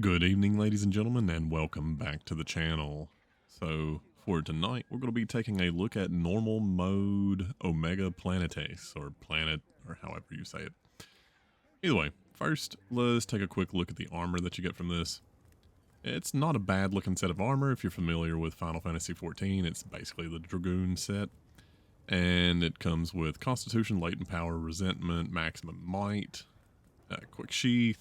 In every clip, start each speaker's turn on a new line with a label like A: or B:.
A: Good evening, ladies and gentlemen, and welcome back to the channel. So, for tonight, we're going to be taking a look at normal mode Omega Planetes, or Planet, or however you say it. Either way, first, let's take a quick look at the armor that you get from this. It's not a bad looking set of armor. If you're familiar with Final Fantasy XIV, it's basically the Dragoon set. And it comes with Constitution, Latent Power, Resentment, Maximum Might, Quick Sheath.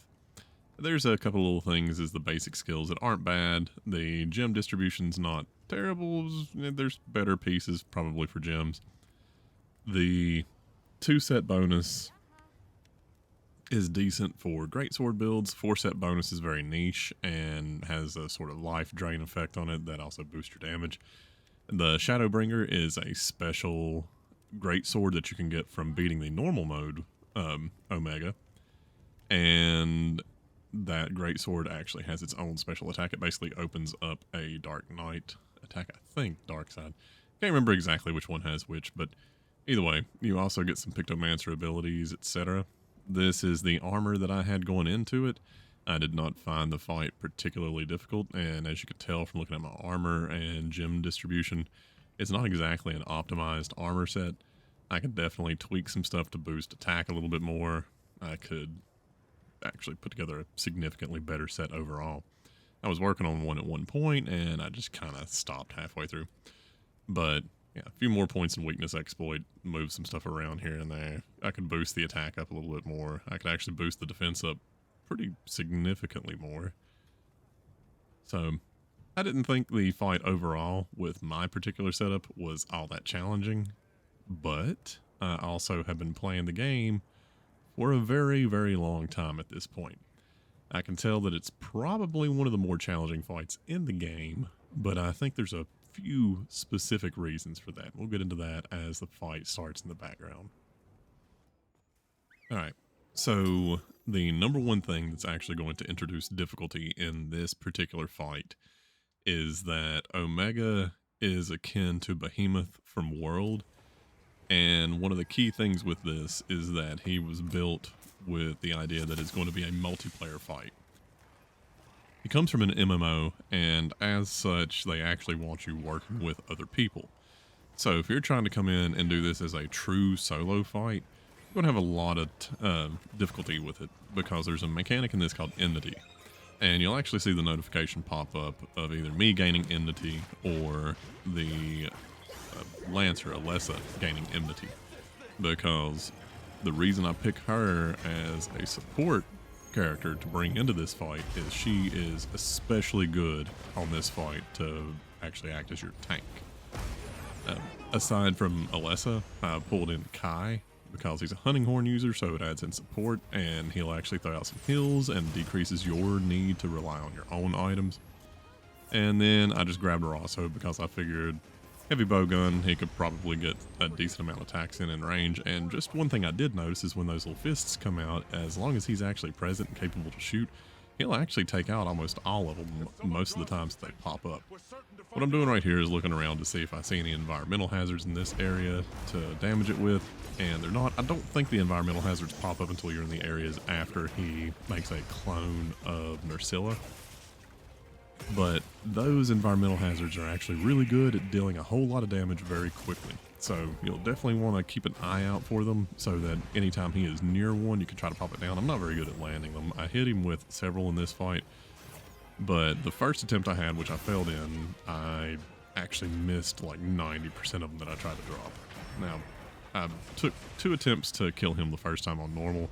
A: There's a couple little things as the basic skills that aren't bad. The gem distribution's not terrible. There's better pieces probably for gems. The 2-set bonus is decent for greatsword builds. 4-set bonus is very niche and has a sort of life drain effect on it that also boosts your damage. The Shadowbringer is a special greatsword that you can get from beating the normal mode Omega. And that greatsword actually has its own special attack. It basically opens up a Dark Knight attack. I think Dark Side. Can't remember exactly which one has which, but either way, you also get some Pictomancer abilities, etc. This is the armor that I had going into it. I did not find the fight particularly difficult, and as you can tell from looking at my armor and gem distribution, it's not exactly an optimized armor set. I could definitely tweak some stuff to boost attack a little bit more. I could actually put together a significantly better set overall. I was working on one at one point, and I just kind of stopped halfway through. But yeah, a few more points in weakness exploit, move some stuff around here and there. I could boost the attack up a little bit more. I could actually boost the defense up pretty significantly more. So I didn't think the fight overall with my particular setup was all that challenging, but I also have been playing the game for a very, very long time at this point. I can tell that it's probably one of the more challenging fights in the game, but I think there's a few specific reasons for that. We'll get into that as the fight starts in the background. Alright, so the number one thing that's actually going to introduce difficulty in this particular fight is that Omega is akin to Behemoth from World. And one of the key things with this is that he was built with the idea that it's going to be a multiplayer fight. He comes from an MMO, and as such, they actually want you working with other people. So if you're trying to come in and do this as a true solo fight, you're going to have a lot of difficulty with it, because there's a mechanic in this called Enmity. And you'll actually see the notification pop up of either me gaining Enmity or the Lancer, Alessa, gaining Enmity, because the reason I pick her as a support character to bring into this fight is she is especially good on this fight to actually act as your tank. Aside from Alessa, I pulled in Kai because he's a hunting horn user, so it adds in support, and he'll actually throw out some heals and decreases your need to rely on your own items. And then I just grabbed Rosso because I figured heavy bowgun, he could probably get a decent amount of attacks in range. And just one thing I did notice is when those little fists come out, as long as he's actually present and capable to shoot, he'll actually take out almost all of them most of the times they pop up. What I'm doing right here is looking around to see if I see any environmental hazards in this area to damage it with, and they're not. I don't think the environmental hazards pop up until you're in the areas after he makes a clone of Nursilla. But those environmental hazards are actually really good at dealing a whole lot of damage very quickly. So you'll definitely want to keep an eye out for them so that anytime he is near one, you can try to pop it down. I'm not very good at landing them. I hit him with several in this fight, but the first attempt I had, which I failed in, I actually missed like 90% of them that I tried to drop. Now, I took 2 attempts to kill him the first time on normal.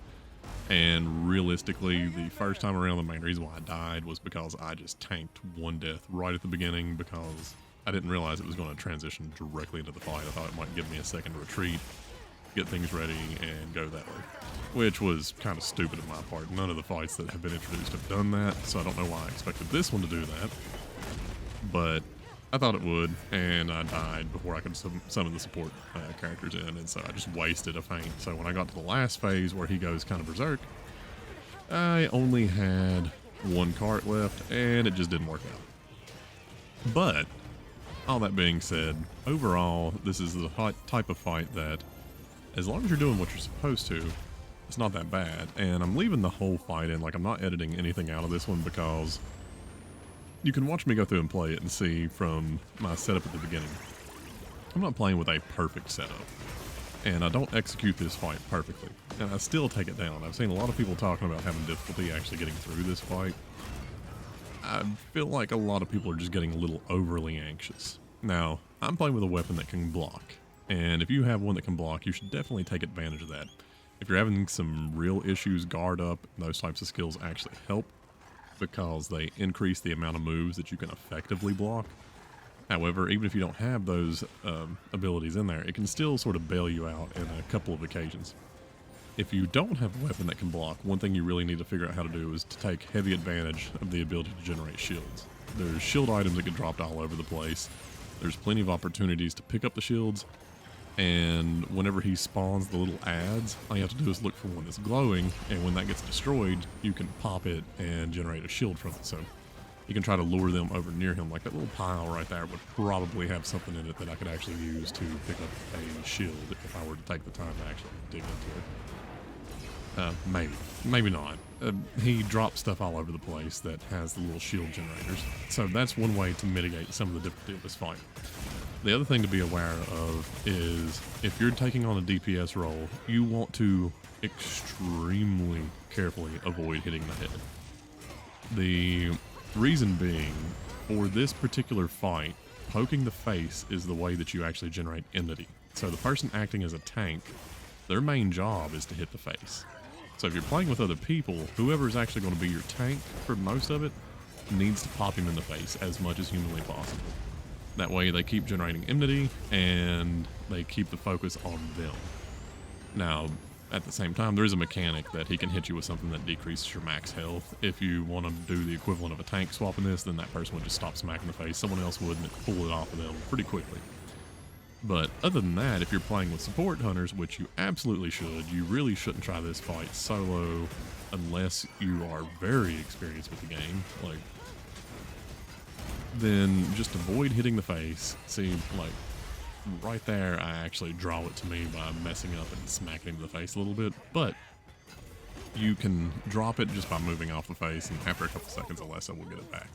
A: And realistically, the first time around, the main reason why I died was because I just tanked one death right at the beginning, because I didn't realize it was going to transition directly into the fight. I thought it might give me a second to retreat, get things ready, and go that way, which was kind of stupid of my part. None of the fights that have been introduced have done that, so I don't know why I expected this one to do that. But I thought it would, and I died before I could summon the support characters in, and so I just wasted a feint. So when I got to the last phase where he goes kind of berserk, I only had 1 cart left, and it just didn't work out. But all that being said, overall, this is the type of fight that, as long as you're doing what you're supposed to, It's not that bad. And I'm leaving the whole fight in. Like, I'm not editing anything out of this one because you can watch me go through and play it and see from my setup at the beginning. I'm not playing with a perfect setup. And I don't execute this fight perfectly. And I still take it down. I've seen a lot of people talking about having difficulty actually getting through this fight. I feel like a lot of people are just getting a little overly anxious. Now, I'm playing with a weapon that can block. And if you have one that can block, you should definitely take advantage of that. If you're having some real issues, guard up, those types of skills actually help because they increase the amount of moves that you can effectively block. However, even if you don't have those abilities in there, it can still sort of bail you out in a couple of occasions. If you don't have a weapon that can block, one thing you really need to figure out how to do is to take heavy advantage of the ability to generate shields. There's shield items that get dropped all over the place. There's plenty of opportunities to pick up the shields, and whenever he spawns the little ads, all you have to do is look for one that's glowing, and when that gets destroyed, you can pop it and generate a shield from it. So you can try to lure them over near him. Like that little pile right there would probably have something in it that I could actually use to pick up a shield if I were to take the time to actually dig into it. Maybe not. He drops stuff all over the place that has the little shield generators. So that's one way to mitigate some of the difficulty of this fight. The other thing to be aware of is if you're taking on a DPS role, you want to extremely carefully avoid hitting the head. The reason being, for this particular fight, poking the face is the way that you actually generate enmity. So the person acting as a tank, their main job is to hit the face. So if you're playing with other people, whoever is actually going to be your tank for most of it needs to pop him in the face as much as humanly possible. That way they keep generating enmity and they keep the focus on them. Now, at the same time, there is a mechanic that he can hit you with something that decreases your max health. If you want to do the equivalent of a tank swapping this, then that person would just stop smacking the face. Someone else would, and it pull it off of them pretty quickly. But other than that, if you're playing with support hunters, which you absolutely should, you really shouldn't try this fight solo unless you are very experienced with the game. Like, then just avoid hitting the face. See, like, right there, I actually draw it to me by messing up and smacking him in the face a little bit. But you can drop it just by moving off the face, and after a couple seconds, Alessa will get it back.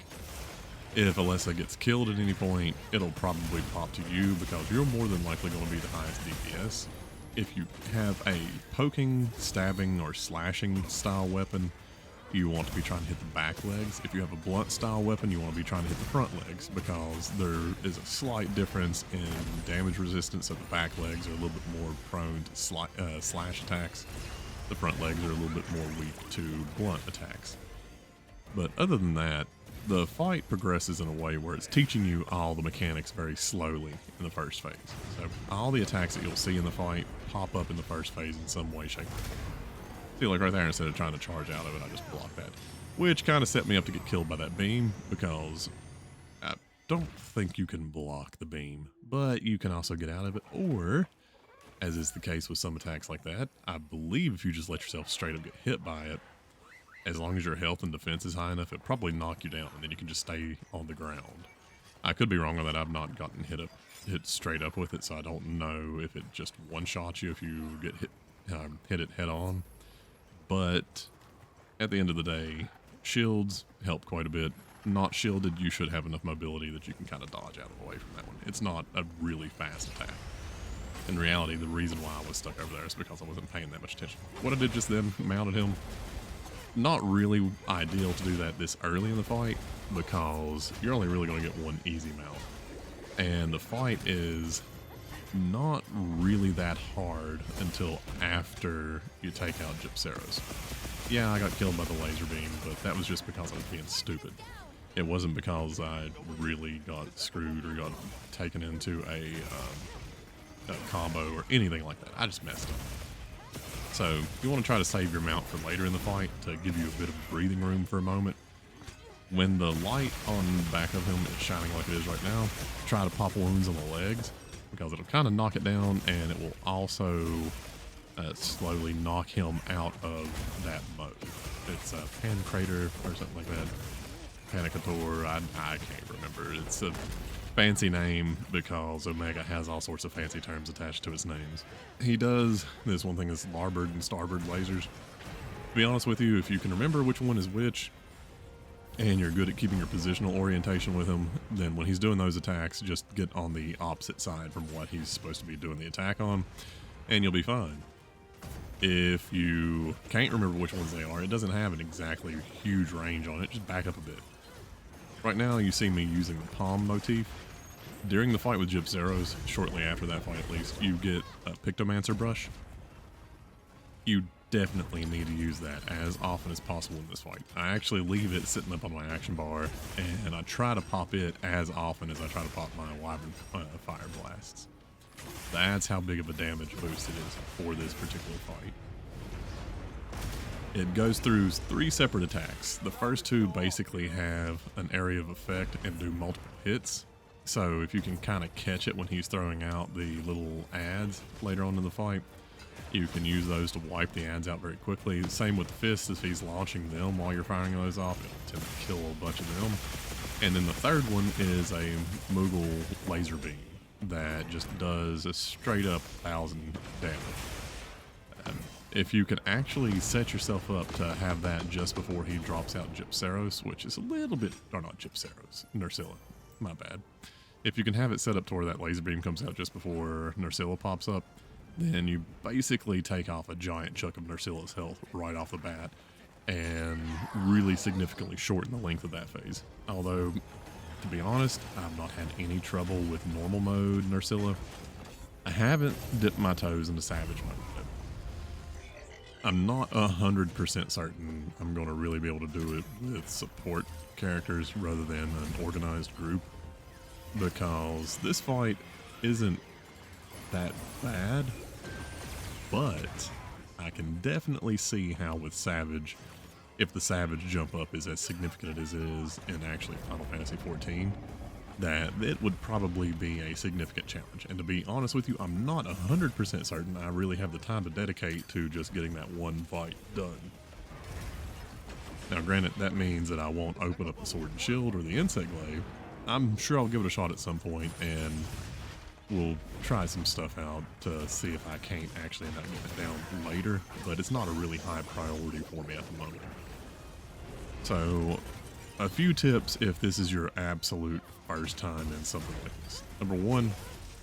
A: If Alessa gets killed at any point, it'll probably pop to you because you're more than likely going to be the highest DPS. If you have a poking, stabbing, or slashing style weapon, you want to be trying to hit the back legs. If you have a blunt style weapon, you want to be trying to hit the front legs because there is a slight difference in damage resistance. So the back legs are a little bit more prone to slash attacks. The front legs are a little bit more weak to blunt attacks. But other than that, the fight progresses in a way where it's teaching you all the mechanics very slowly in the first phase. So all the attacks that you'll see in the fight pop up in the first phase in some way, shape, or form. See, like right there, instead of trying to charge out of it, I just blocked that. Which kind of set me up to get killed by that beam because I don't think you can block the beam, but you can also get out of it. Or, as is the case with some attacks like that, I believe if you just let yourself straight up get hit by it, as long as your health and defense is high enough, it'll probably knock you down, and then you can just stay on the ground. I could be wrong on that. I've not gotten hit straight up with it, so I don't know if it just one-shots you if you get hit it head on. But at the end of the day, shields help quite a bit. Not shielded, you should have enough mobility that you can kind of dodge out of the way from that one. It's not a really fast attack. In reality, the reason why I was stuck over there is because I wasn't paying that much attention. What I did just then, mounted him. Not really ideal to do that this early in the fight because you're only really going to get one easy mount. And the fight is not really that hard until after you take out Gypceros. Yeah, I got killed by the laser beam, but that was just because I was being stupid. It wasn't because I really got screwed or got taken into a combo or anything like that. I just messed up. So you want to try to save your mount for later in the fight to give you a bit of breathing room for a moment. When the light on the back of him is shining like it is right now, try to pop wounds on the legs because it'll kind of knock it down, and it will also slowly knock him out of that mode. It's a Pancrator or something like that. Panicator, I can't remember. It's a fancy name because Omega has all sorts of fancy terms attached to its names. He does this one thing is larboard and starboard lasers. To be honest with you, if you can remember which one is which, and you're good at keeping your positional orientation with him, then when he's doing those attacks, just get on the opposite side from what he's supposed to be doing the attack on, and you'll be fine. If you can't remember which ones they are, it doesn't have an exactly huge range on it, just back up a bit. Right now you see me using the palm motif. During the fight with Gypceros, shortly after that fight at least, you get a Pictomancer brush. You definitely need to use that as often as possible in this fight. I actually leave it sitting up on my action bar, and I try to pop it as often as I try to pop my Wyvern Fire Blasts. That's how big of a damage boost it is for this particular fight. It goes through 3 separate attacks. The first 2 basically have an area of effect and do multiple hits. So if you can kind of catch it when he's throwing out the little adds later on in the fight, you can use those to wipe the adds out very quickly. Same with the fists, if he's launching them while you're firing those off, it'll tend to kill a bunch of them. And then the third one is a Moogle laser beam that just does a straight up 1,000 damage. If you can actually set yourself up to have that just before he drops out Gypceros, which is a little bit, or not Gypceros, Nursilla, my bad. If you can have it set up to where that laser beam comes out just before Nursilla pops up, then you basically take off a giant chunk of Nursilla's health right off the bat and really significantly shorten the length of that phase. Although, to be honest, I've not had any trouble with normal mode Nursilla. I haven't dipped my toes into Savage mode yet. I'm not 100% certain I'm going to really be able to do it with support characters rather than an organized group, because this fight isn't that bad, but I can definitely see how with Savage, if the Savage jump up is as significant as it is in actually Final Fantasy XIV, that it would probably be a significant challenge. And to be honest with you, I'm not 100% certain I really have the time to dedicate to just getting that one fight done. Now granted, that means that I won't open up the Sword and Shield or the Insect Glaive. I'm sure I'll give it a shot at some point, and we'll try some stuff out to see if I can't actually end up getting it down later, but it's not a really high priority for me at the moment. So, a few tips if this is your absolute first time in something like this. Number 1,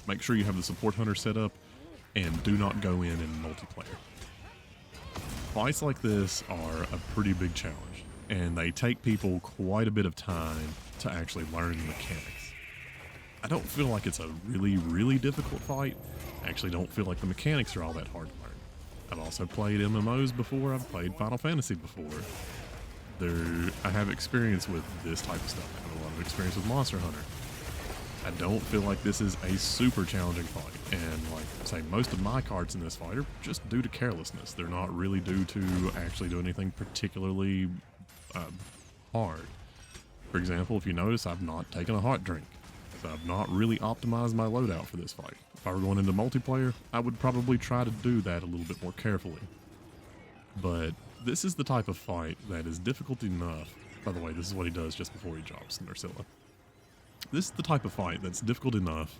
A: make sure you have the support hunter set up and do not go in multiplayer. Fights like this are a pretty big challenge, and they take people quite a bit of time to actually learn the mechanics. I don't feel like it's a really difficult fight. I actually don't feel like the mechanics are all that hard to learn. I've also played MMOs before, I've played Final Fantasy before. I have experience with this type of stuff. I have a lot of experience with Monster Hunter. I don't feel like this is a super challenging fight, and like I say, most of my cards in this fight are just due to carelessness. They're not really due to actually do anything particularly hard. For example, if you notice, I've not taken a hot drink, so I've not really optimized my loadout for this fight. If I were going into multiplayer, I would probably try to do that a little bit more carefully. But this is the type of fight that is difficult enough. By the way, this is what he does just before he drops Nursilla. This is the type of fight that's difficult enough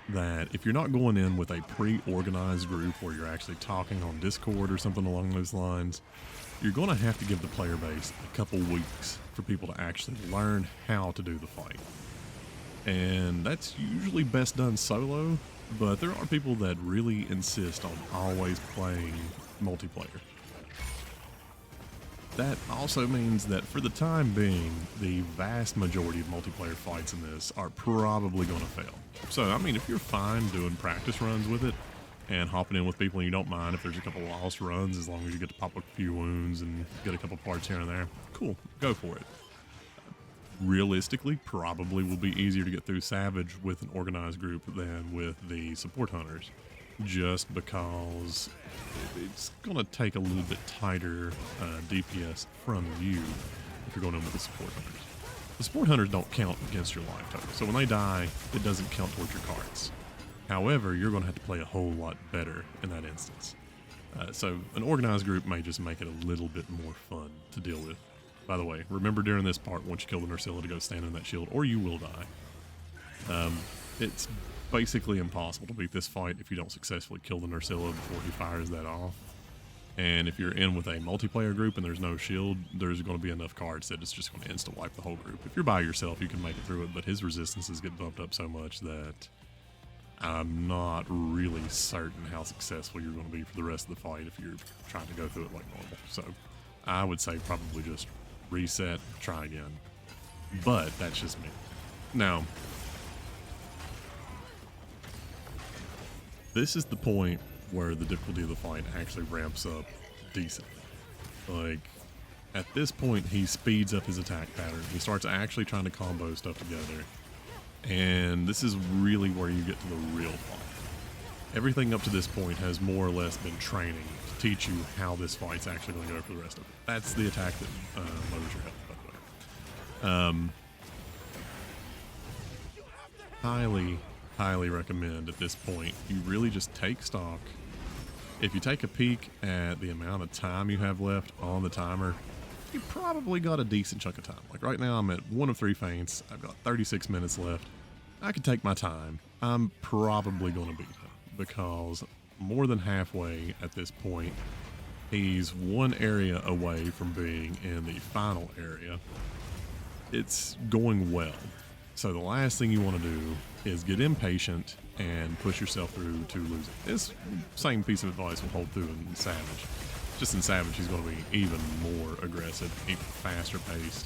A: that if you're not going in with a pre-organized group where you're actually talking on Discord or something along those lines, you're going to have to give the player base a couple weeks for people to actually learn how to do the fight. And that's usually best done solo, but there are people that really insist on always playing multiplayer. That also means that for the time being, the vast majority of multiplayer fights in this are probably going to fail. So, I mean, if you're fine doing practice runs with it and hopping in with people and you don't mind if there's a couple lost runs, as long as you get to pop a few wounds and get a couple parts here and there, cool, go for it. Realistically, probably will be easier to get through Savage with an organized group than with the support hunters, just because it's going to take a little bit tighter DPS from you if you're going in with the support hunters. The support hunters don't count against your life total, so when they die, it doesn't count towards your cards. However, you're going to have to play a whole lot better in that instance. So an organized group may just make it a little bit more fun to deal with. By the way, remember during this part, once you kill the Nursilla, to go stand in that shield, or you will die. It's basically impossible to beat this fight if you don't successfully kill the Nursilla before he fires that off. And if you're in with a multiplayer group and there's no shield, there's going to be enough cards that it's just going to insta-wipe the whole group. If you're by yourself, you can make it through it, but his resistances get bumped up so much that I'm not really certain how successful you're going to be for the rest of the fight if you're trying to go through it like normal. So I would say probably just reset, try again. But that's just me. Now, this is the point where the difficulty of the fight actually ramps up decently. Like, at this point, he speeds up his attack pattern. He starts actually trying to combo stuff together. And this is really where you get to the real fight. Everything up to this point has more or less been training to teach you how this fight's actually going to go for the rest of it. That's the attack that lowers your health, by the way. Highly recommend at this point you really just take stock. If you take a peek at the amount of time you have left on the timer, you probably got a decent chunk of time. Like right now I'm at 1 of 3 feints. I've got 36 minutes left. I can take my time. I'm probably going to beat him because more than halfway at this point, he's one area away from being in the final area. It's going well. So the last thing you want to do is get impatient and push yourself through to losing. This same piece of advice will hold through in Savage. Just in Savage, he's going to be even more aggressive, even faster paced.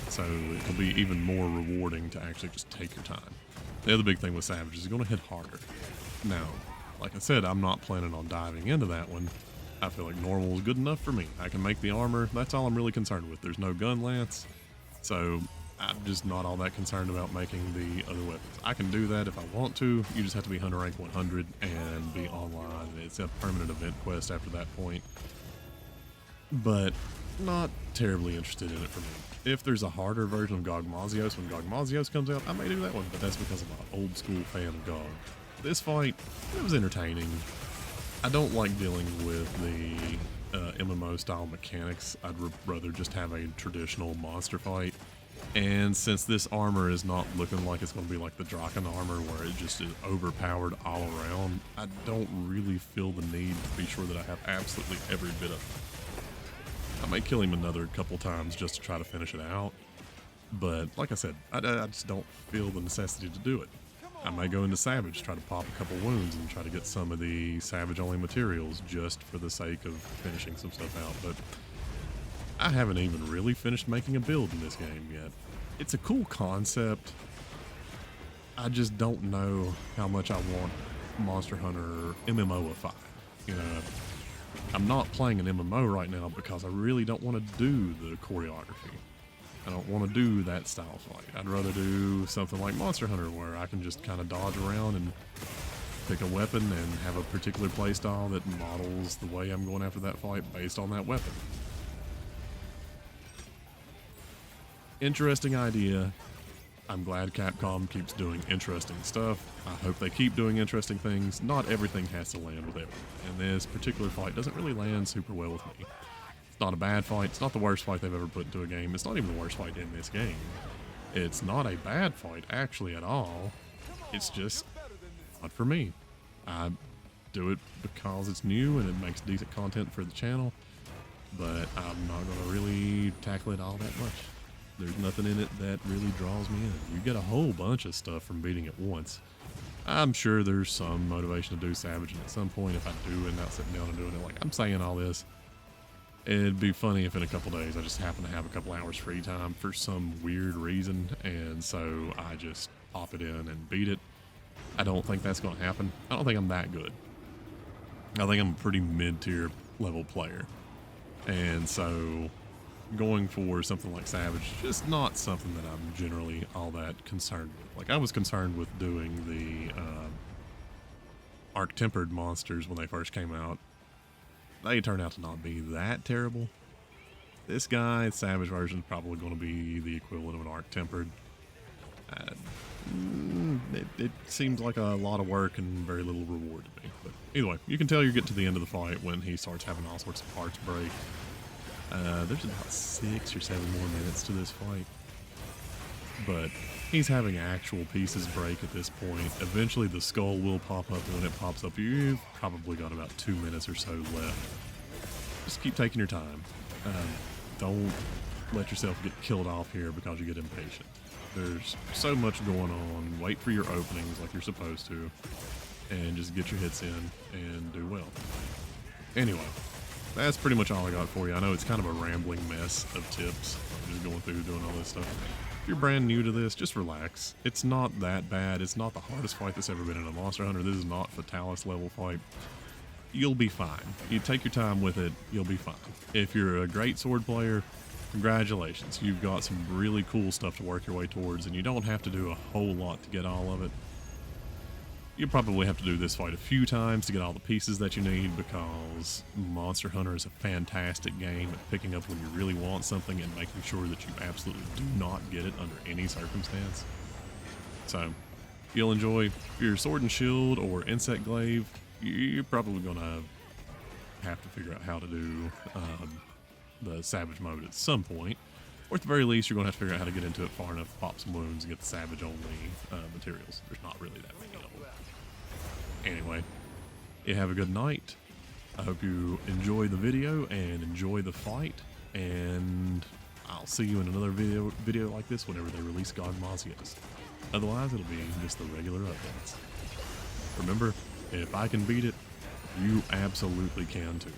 A: So it'll be even more rewarding to actually just take your time. The other big thing with Savage is he's going to hit harder. Now, like I said, I'm not planning on diving into that one. I feel like normal is good enough for me. I can make the armor. That's all I'm really concerned with. There's no gun lance. So I'm just not all that concerned about making the other weapons. I can do that if I want to. You just have to be Hunter rank 100 and be online. It's a permanent event quest after that point. But not terribly interested in it for me. If there's a harder version of GOG Mazios when GOG Mazios comes out, I may do that one, but that's because I'm an old school fan of GOG. This fight, it was entertaining. I don't like dealing with the MMO style mechanics. I'd rather just have a traditional monster fight. And since this armor is not looking like it's going to be like the Draken armor where it just is overpowered all around, I don't really feel the need to be sure that I have absolutely every bit of it. I may kill him another couple times just to try to finish it out. But like I said, I just don't feel the necessity to do it. I may go into Savage, try to pop a couple wounds and try to get some of the Savage only materials just for the sake of finishing some stuff out. But I haven't even really finished making a build in this game yet. It's a cool concept. I just don't know how much I want Monster Hunter MMOify. You know, I'm not playing an MMO right now because I really don't want to do the choreography. I don't want to do that style fight. I'd rather do something like Monster Hunter where I can just kind of dodge around and pick a weapon and have a particular playstyle that models the way I'm going after that fight based on that weapon. Interesting idea. I'm glad Capcom keeps doing interesting stuff. I hope they keep doing interesting things. Not everything has to land with everyone. And this particular fight doesn't really land super well with me. It's not a bad fight. It's not the worst fight they've ever put into a game. It's not even the worst fight in this game. It's not a bad fight, actually, at all. It's just not for me. I do it because it's new and it makes decent content for the channel, but I'm not going to really tackle it all that much. There's nothing in it that really draws me in. You get a whole bunch of stuff from beating it once. I'm sure there's some motivation to do Savage, and at some point if I do end up sitting down and doing it, like I'm saying all this, it'd be funny if in a couple days I just happen to have a couple hours free time for some weird reason, and so I just pop it in and beat it. I don't think that's going to happen. I don't think I'm that good. I think I'm a pretty mid-tier level player. And so going for something like Savage, just not something that I'm generally all that concerned with. Like I was concerned with doing the Arc-Tempered monsters when they first came out. They turned out to not be that terrible. This guy, Savage version, is probably going to be the equivalent of an Arc-Tempered. It seems like a lot of work and very little reward to me. But either way, you can tell you're getting to the end of the fight when he starts having all sorts of parts break. There's about 6 or 7 more minutes to this fight. but he's having actual pieces break at this point. Eventually the skull will pop up, and when it pops up, you've probably got about 2 minutes or so left. Just keep taking your time. Don't let yourself get killed off here because you get impatient. There's so much going on. Wait for your openings like you're supposed to, and just get your hits in and do well. Anyway, that's pretty much all I got for you. I know it's kind of a rambling mess of tips, just going through doing all this stuff. If you're brand new to this, just relax. It's not that bad. It's not the hardest fight that's ever been in a Monster Hunter. This is not Fatalis level fight. You'll be fine. You take your time with it, you'll be fine. If you're a great sword player, congratulations. You've got some really cool stuff to work your way towards, and you don't have to do a whole lot to get all of it. You'll probably have to do this fight a few times to get all the pieces that you need, because Monster Hunter is a fantastic game at picking up when you really want something and making sure that you absolutely do not get it under any circumstance. So, you'll enjoy your Sword and Shield or Insect Glaive. You're probably going to have to figure out how to do the Savage mode at some point. Or at the very least, you're going to have to figure out how to get into it far enough to pop some wounds and get the Savage-only materials. There's not really that many of them. Anyway, you have a good night. I hope you enjoy the video and enjoy the fight. And I'll see you in another video like this whenever they release Gogmazios. Otherwise, it'll be just the regular updates. Remember, if I can beat it, you absolutely can too.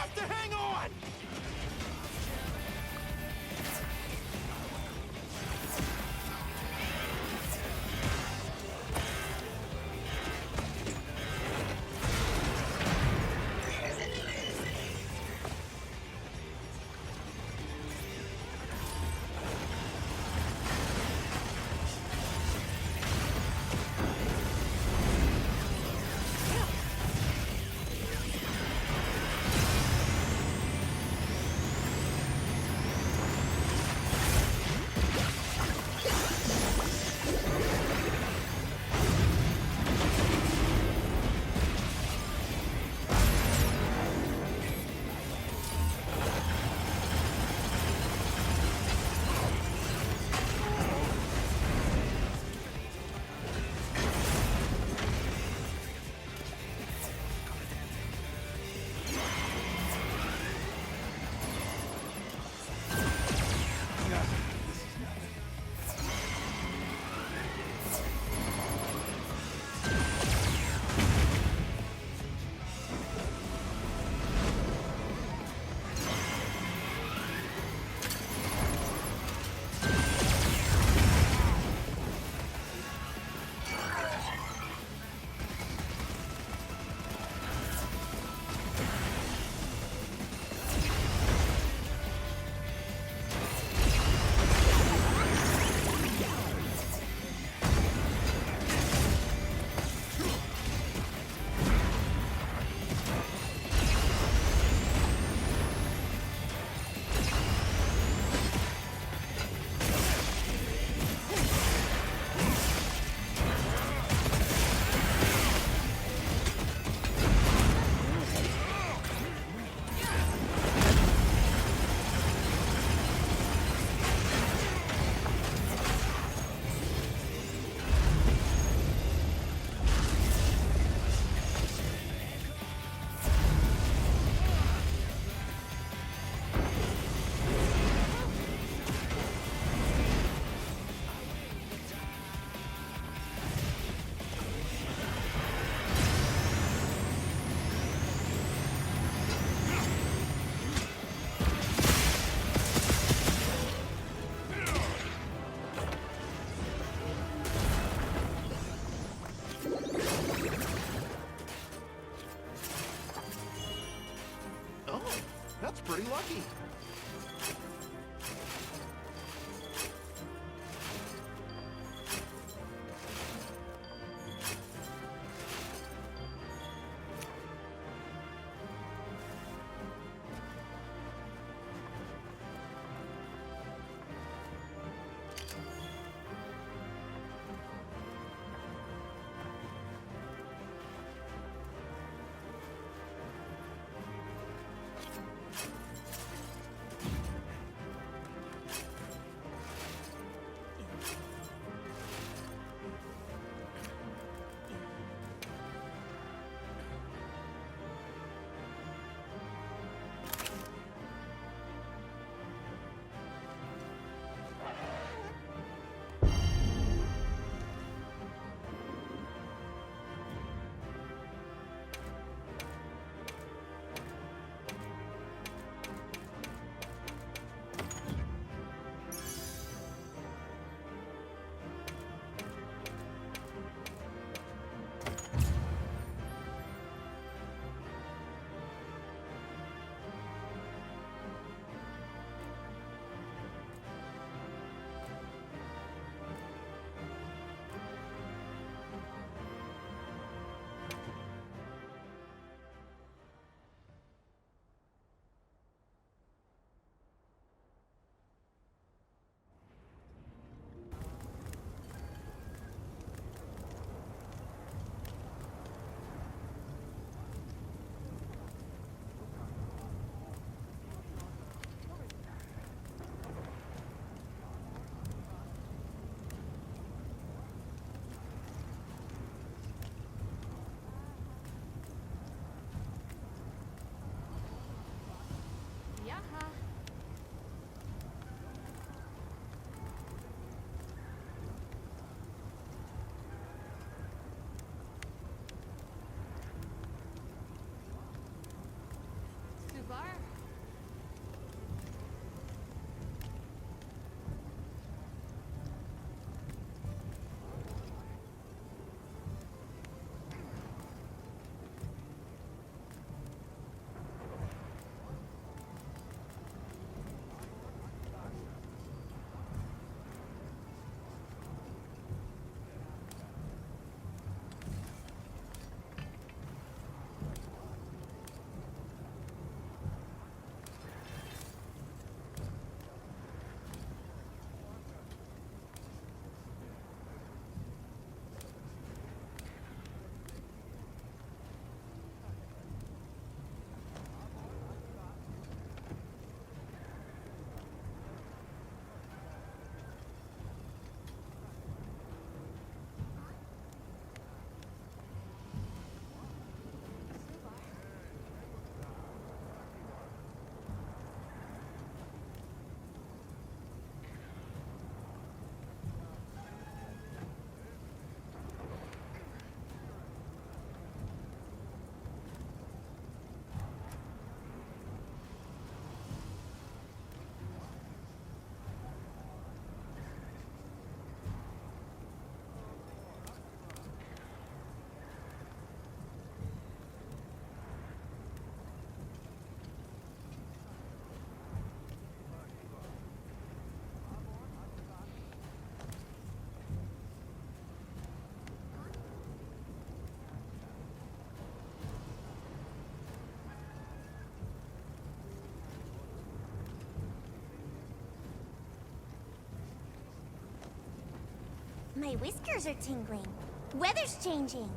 B: have to hang on!
C: That's pretty lucky.
B: My whiskers are tingling. Weather's changing.